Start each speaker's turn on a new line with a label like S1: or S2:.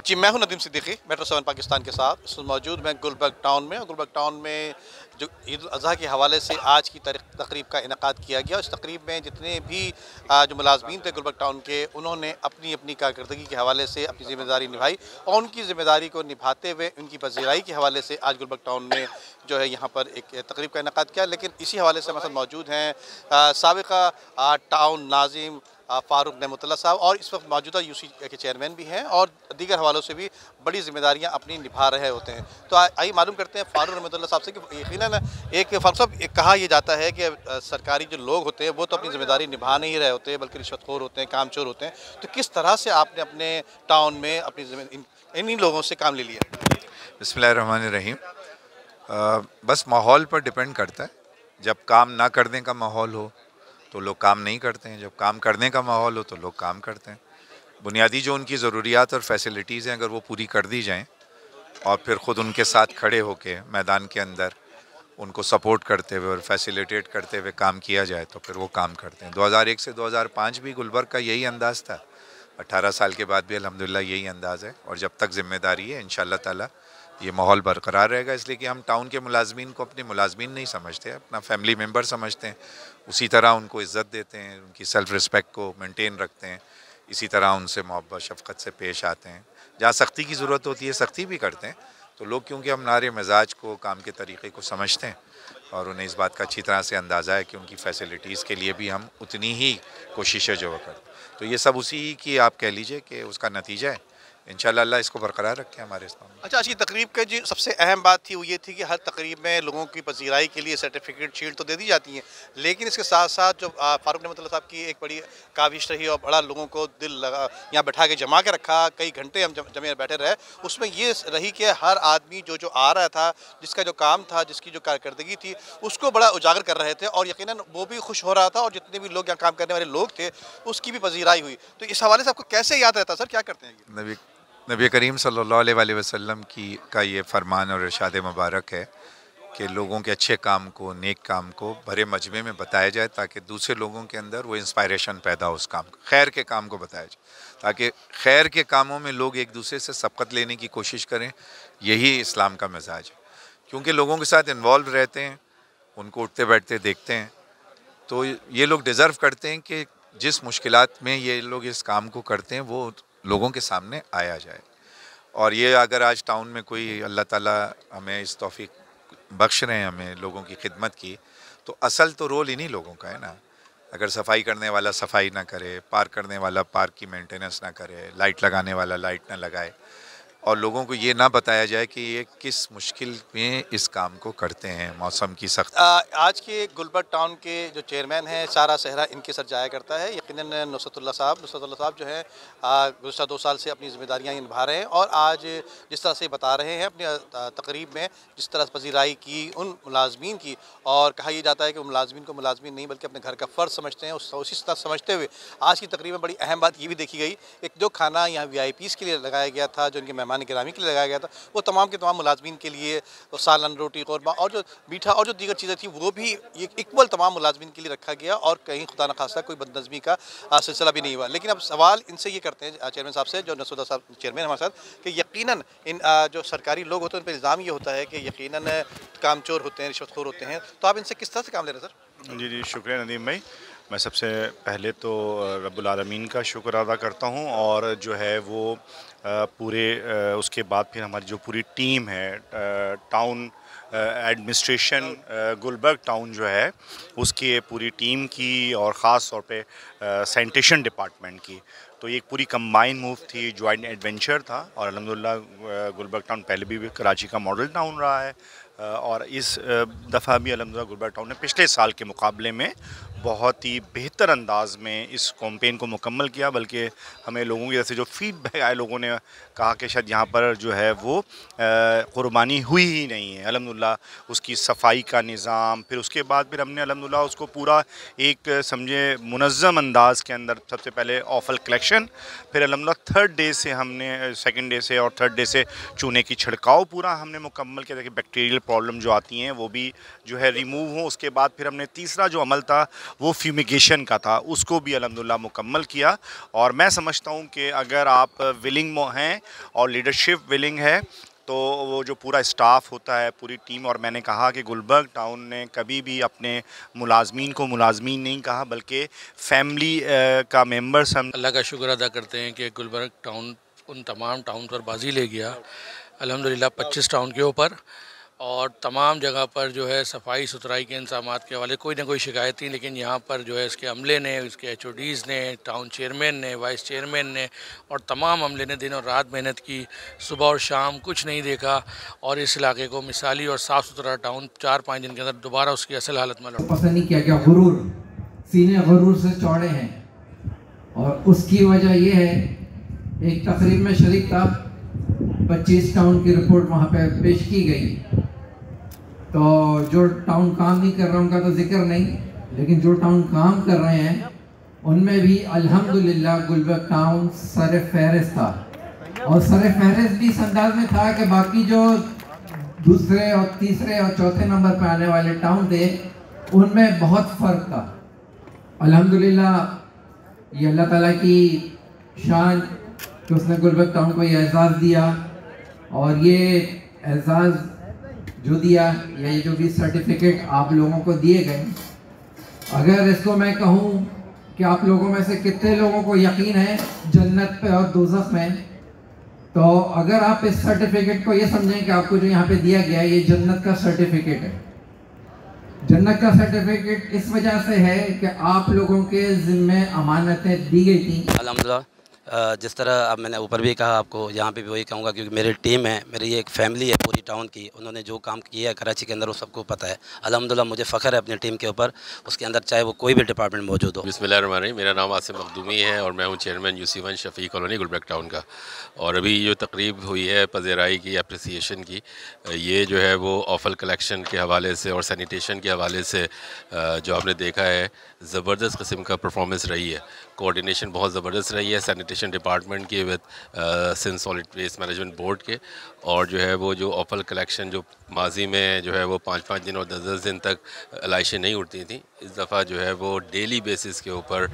S1: जी, मैं हूं नदीम सिद्दीकी, मेट्रो 7 पाकिस्तान के साथ। इस वक्त मौजूद मैं गुलबर्ग टाउन में, और गुलबर्ग टाउन में जो ईद उल अज़हा के हवाले से आज की तकरीब का इनेकाद किया गया। इस तकरीब में जितने भी जो मुलाजमीन थे गुलबर्ग टाउन के, उन्होंने अपनी अपनी कारकर्दगी के हवाले से अपनी ज़िम्मेदारी निभाई, और उनकी ज़िम्मेदारी को निभाते हुए उनकी पजीराई के हवाले से आज गुलबर्ग टाउन में जो है यहाँ पर एक तकरीब का इनेकाद किया। लेकिन इसी हवाले से हमारे साथ मौजूद हैं साबिक़ा टाउन नाज़िम फ़ारूक नेमतुल्लाह साहब, और इस वक्त मौजूदा यूसी के चेयरमैन भी हैं, और दीगर हवालों से भी बड़ी जिम्मेदारियां अपनी निभा रहे होते हैं। तो आइए मालूम करते हैं फ़ारूक नेमतुल्लाह साहब से कि यकीनन एक फ़ारूक साहब, एक कहा यह जाता है कि सरकारी जो लोग होते हैं वो तो अपनी ज़िम्मेदारी निभा नहीं रहे होते, बल्कि रिश्वतखोर होते हैं, कामचोर होते हैं। तो किस तरह से आपने अपने टाउन में अपनी इन्हीं लोगों से काम ले लिया?
S2: बिस्मिल्लाहिर्रहमानिर्रहीम। बस माहौल पर डिपेंड करता है। जब काम ना करने का माहौल हो तो लोग काम नहीं करते हैं, जब काम करने का माहौल हो तो लोग काम करते हैं। बुनियादी जो उनकी ज़रूरियात और फैसिलिटीज़ हैं, अगर वो पूरी कर दी जाएं और फिर ख़ुद उनके साथ खड़े होकर मैदान के अंदर उनको सपोर्ट करते हुए और फैसिलिटेट करते हुए काम किया जाए तो फिर वो काम करते हैं। 2001 से 2005 भी गुलबर्ग का यही अंदाज़ था। 18 साल के बाद भी अल्हम्दुलिल्लाह यही अंदाज़ है, और जब तक ज़िम्मेदारी है इंशाअल्लाह ताला ये माहौल बरकरार रहेगा। इसलिए कि हम टाउन के मुलाजमीन को अपने मुलाजमीन नहीं समझते, अपना फैमिली मेम्बर समझते हैं। उसी तरह उनको इज़्ज़त देते हैं, उनकी सेल्फ़ रिस्पेक्ट को मेंटेन रखते हैं। इसी तरह उनसे मोहब्बत शफ़क़त से पेश आते हैं। जहाँ सख्ती की ज़रूरत होती है सख्ती भी करते हैं। तो लोग क्योंकि हमारे मिजाज को, काम के तरीक़े को समझते हैं, और उन्हें इस बात का अच्छी तरह से अंदाज़ा है कि उनकी फ़ैसिलिटीज़ के लिए भी हम उतनी ही कोशिशें जो करते। तो ये सब उसी की आप कह लीजिए कि उसका नतीजा है। इंशाअल्लाह अल्लाह इसको बरकरार रखे हमारे इस्लाम में।
S1: अच्छा, आज की तकरीब का जो सबसे अहम बात थी वो ये थी कि हर तकरीब में लोगों की पजीराई के लिए सर्टिफिकेट शील्ड तो दे दी जाती हैं, लेकिन इसके साथ साथ जो फ़ारूक नेमतुल्लाह साहब की एक बड़ी काविश रही और बड़ा लोगों को दिल लगा, यहाँ बैठा के जमा के रखा, कई घंटे हम जमे बैठे रहे, उसमें ये रही कि हर आदमी जो जो आ रहा था, जिसका जो काम था, जिसकी जो कारकर्दगी थी, उसको बड़ा उजागर कर रहे थे, और यकीनन वो भी खुश हो रहा था, और जितने भी लोग यहाँ काम करने वाले लोग थे उसकी भी पजीराई हुई। तो इस हवाले से आपको कैसे याद रहता सर, क्या करते हैं?
S2: नबी करीम सल्लल्लाहु अलैहि वसल्लम का ये फरमान और इरशाद मुबारक है कि लोगों के अच्छे काम को, नेक काम को बड़े मजमे में बताया जाए, ताकि दूसरे लोगों के अंदर वो इंस्पायरेशन पैदा हो उस काम को, खैर के काम को बताया जाए, ताकि खैर के कामों में लोग एक दूसरे से सबकत लेने की कोशिश करें। यही इस्लाम का मिजाज है। क्योंकि लोगों के साथ इन्वॉल्व रहते हैं, उनको उठते बैठते देखते हैं, तो ये लोग डिज़र्व करते हैं कि जिस मुश्किलात में ये लोग इस काम को करते हैं वो लोगों के सामने आया जाए। और ये अगर आज टाउन में कोई अल्लाह ताला हमें इस तौफीक बख्श रहे हैं हमें लोगों की खिदमत की, तो असल तो रोल इन्हीं लोगों का है ना। अगर सफाई करने वाला सफाई ना करे, पार्क करने वाला पार्क की मेंटेनेंस ना करे, लाइट लगाने वाला लाइट ना लगाए, और लोगों को ये ना बताया जाए कि ये किस मुश्किल में इस काम को करते हैं, मौसम की सख्त।
S1: आज के गुलबर्ग टाउन के जो चेयरमैन हैं सारा सहरा इनके सर जाया करता है। यकीनन नुसरतुल्लाह साहब जो हैं गुज़श्ता 2 साल से अपनी ज़िम्मेदारियाँ निभा रहे हैं, और आज जिस तरह से बता रहे हैं अपनी तकरीब में, जिस तरह से पजीराई की उन मुलाजमीन की, और कहा यह जाता है कि मुलाजमीन को मुलाजमीन नहीं बल्कि अपने घर का फ़र्ज समझते हैं, उसी तरह समझते हुए आज की तकरीब में बड़ी अहम बात ये भी देखी गई, एक जो खाना यहाँ VIPs के लिए लगाया गया था, जो उनके मेहमान गिरामी के लिए लगाया गया था, वो तमाम के तमाम मुलाजमीन के लिए सालन, रोटी, क़ोरमा और जो मीठा और जो दीगर चीज़ें थी वो भी इक्वल तमाम मुलाजमीन के लिए रखा गया, और कहीं खुदा न खास्ता कोई बदनज़मी का सिलसिला भी नहीं हुआ। लेकिन अब सवाल इनसे ये करते हैं चेयरमैन साहब से, जो नसूदा साहब चेयरमैन हमारे साथ, कि यकीनन इन जो सरकारी लोग होते हैं उन पर इल्ज़ाम ये होता है कि यकीनन कामचोर होते हैं, रिश्वतखोर होते हैं, तो आप इनसे किस तरह से काम ले रहे हैं सर?
S3: जी, शुक्रिया नदीम भाई। मैं सबसे पहले तो रब्बुल आलमीन का शुक्र अदा करता हूँ, और जो है वो पूरे उसके बाद फिर हमारी जो पूरी टीम है टाउन एडमिनिस्ट्रेशन गुलबर्ग टाउन जो है उसकी पूरी टीम की, और ख़ास तौर पे सैनिटेशन डिपार्टमेंट की। तो ये एक पूरी कंबाइन मूव थी, जॉइंट एडवेंचर था, और अल्हम्दुलिल्लाह गुलबर्ग टाउन पहले भी कराची का मॉडल टाउन रहा है, और इस दफ़ा भी अल्हम्दुलिल्लाह गुलबर्ग टाउन ने पिछले साल के मुकाबले में बहुत ही बेहतर अंदाज में इस कैंपेन को मुकम्मल किया। बल्कि हमें लोगों की तरफ से जो फीडबैक आए, लोगों ने कहा कि शायद यहाँ पर जो है वो कुर्बानी हुई ही नहीं है। अल्हम्दुलिल्लाह उसकी सफाई का निज़ाम, फिर उसके बाद फिर हमने अल्हम्दुलिल्लाह उसको पूरा एक समझे मुनज़्ज़म अंदाज़ के अंदर सबसे पहले ऑफल कलेक्शन, फिर अल्हम्दुलिल्लाह थर्ड डे से हमने, सेकेंड डे से और थर्ड डे से चूने की छिड़काव पूरा हमने मुकम्मल किया, ताकि बैक्टीरियल प्रॉब्लम जो आती हैं वो भी जो है रिमूव हों। उसके बाद फिर हमने तीसरा जो अमल था वो फ्यूमिगेशन का था, उसको भी अल्हम्दुलिल्लाह मुकम्मल किया। और मैं समझता हूँ कि अगर आप विलिंग हैं और लीडरशिप विलिंग है तो वो जो पूरा स्टाफ होता है, पूरी टीम, और मैंने कहा कि गुलबर्ग टाउन ने कभी भी अपने मुलाजमीन को मुलाजमीन नहीं कहा बल्कि फैमिली का मेंबर्स हम।
S4: अल्लाह का शुक्र अदा करते हैं कि गुलबर्ग टाउन उन तमाम टाउन पर बाजी ले गया अल्हम्दुलिल्लाह 25 टाउन के ऊपर, और तमाम जगह पर जो है सफाई सुथराई के इंतजामात के हवाले कोई ना कोई शिकायत थी, लेकिन यहाँ पर जो है इसके अमले ने, इसके HODs ने, टाउन चेयरमैन ने, वाइस चेयरमैन ने और तमाम अमले ने दिन और रात मेहनत की, सुबह और शाम कुछ नहीं देखा, और इस इलाके को मिसाली और साफ़ सुथरा टाउन 4-5 दिन के अंदर दोबारा उसकी असल हालत में लौटा।
S5: पसंद नहीं किया, क्या गुरूर, सीने गुरूर से चौड़े हैं, और उसकी वजह यह है, एक तकरीब में शरीक था, 25 टाउन की रिपोर्ट वहाँ पे पेश की गई, तो जो टाउन काम नहीं कर रहा उनका तो जिक्र नहीं, लेकिन जो टाउन काम कर रहे हैं उनमें भी अल्हम्दुलिल्लाह गुलबर्ग टाउन सर फहरिस्त था। और सर फहरिस्त भी इस अंदाज में था कि बाकी जो दूसरे और तीसरे और चौथे नंबर पर आने वाले टाउन थे उनमें बहुत फ़र्क था। अल्हम्दुलिल्लाह ये अल्लाह ताला की शान कि उसने गुलबर्ग टाउन को ये एजाज़ दिया, और ये एजाज़ जो दिया, या ये जो भी सर्टिफिकेट आप लोगों को दिए गए, अगर इसको मैं कहूँ कि आप लोगों में से कितने लोगों को यकीन है जन्नत पे और दोज़ख में, तो अगर आप इस सर्टिफिकेट को ये समझें कि आपको जो यहाँ पे दिया गया है ये जन्नत का सर्टिफिकेट है। जन्नत का सर्टिफिकेट इस वजह से है कि आप लोगों के ज़िम्मे अमानतें दी गई थी।
S6: अल्हम्दुलिल्लाह जिस तरह अब मैंने ऊपर भी कहा, आपको यहाँ पे भी वही कहूँगा, क्योंकि मेरी टीम है, मेरी एक फैमिली है पूरी टाउन की, उन्होंने जो काम किया है कराची के अंदर वो सबको पता है। अल्हम्दुलिल्लाह मुझे फ़ख्र है अपनी टीम के ऊपर, उसके अंदर चाहे वो कोई भी डिपार्टमेंट मौजूद हो।
S7: बिस्मिल्लाहिर्रहमानिर्रहीम, मेरा नाम आसिम मखदूमी है और मैं हूँ chairman UC1 Shafi colony Gulberg town का। और अभी जो तकरीब हुई है पज़ेराई की, अप्रिसिएशन की, ये जो है वो ऑफल कलेक्शन के हवाले से और सैनिटेशन के हवाले से जो आपने देखा है ज़बरदस्त किस्म का परफॉर्मेंस रही है। कोऑर्डिनेशन बहुत ज़बरदस्त रही है सैनिटेशन डिपार्टमेंट की with Sindh solid waste management board के। और जो है वो जो ऑफल कलेक्शन जो माजी में जो है वो 5-5 दिन और 10-10 दिन तक लाइशें नहीं उठती थी, इस दफ़ा जो है वो डेली बेसिस के ऊपर